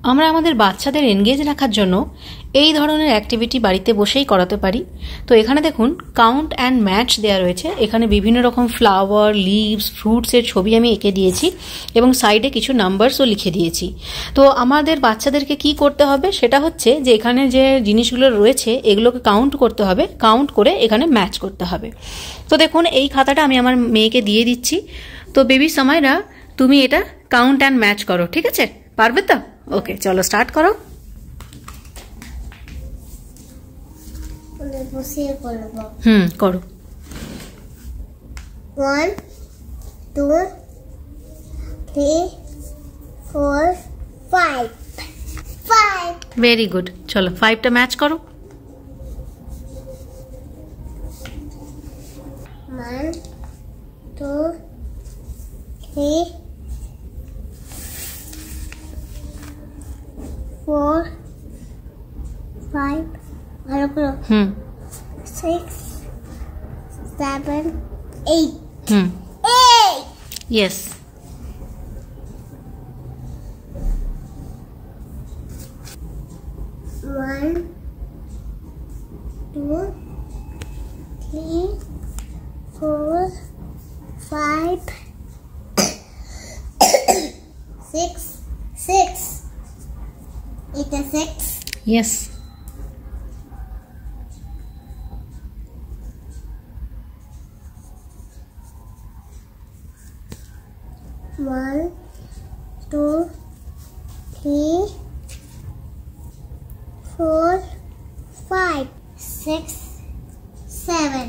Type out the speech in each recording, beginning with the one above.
আমরা আমাদের বাচ্চাদের এনগেজ রাখার জন্য এই ধরনের অ্যাক্টিভিটি বাড়িতে বসেই করাতে পারি। তো এখানে দেখুন কাউন্ট অ্যান্ড ম্যাচ দেওয়া রয়েছে। এখানে বিভিন্ন রকম ফ্লাওয়ার, লিভস, ফ্রুটসের ছবি আমি এঁকে দিয়েছি এবং সাইডে কিছু নাম্বারসও লিখে দিয়েছি। তো আমাদের বাচ্চাদেরকে কি করতে হবে সেটা হচ্ছে যে এখানে যে জিনিসগুলো রয়েছে এগুলোকে কাউন্ট করতে হবে, কাউন্ট করে এখানে ম্যাচ করতে হবে। তো দেখুন এই খাতাটা আমি আমার মেয়েকে দিয়ে দিচ্ছি। তো বেবি সামাইরা, তুমি এটা কাউন্ট অ্যান্ড ম্যাচ করো, ঠিক আছে? পারবে তো? ওকে, চলো স্টার্ট করো। করো। 1 2 3 4 5 5। ভেরি গুড, চলো 5টা ম্যাচ করো। 1 2 3 4 5 ভালো করো। 6 7 8 8। ইয়েস। 1 2 3 4 5 6 6। It's a 6. Yes. 1 2 3 4 5 6 7।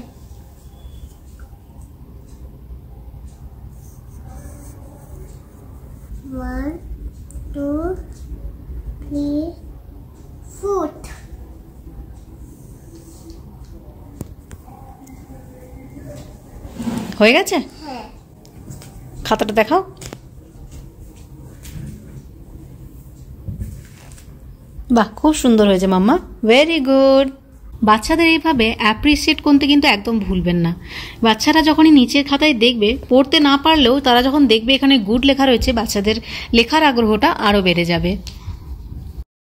1 2 3 4। হয়ে গেছে? হ্যাঁ। খাতাটা দেখাও। বাহ, খুব সুন্দর হয়েছে মাম্মা, ভেরি গুড। বাচ্চাদের এইভাবে অ্যাপ্রিসিয়েট করতে কিন্তু একদম ভুলবেন না। বাচ্চারা যখনই নিচের খাতায় দেখবে, পড়তে না পারলেও তারা যখন দেখবে এখানে গুড লেখা রয়েছে, বাচ্চাদের লেখার আগ্রহটা আরও বেড়ে যাবে।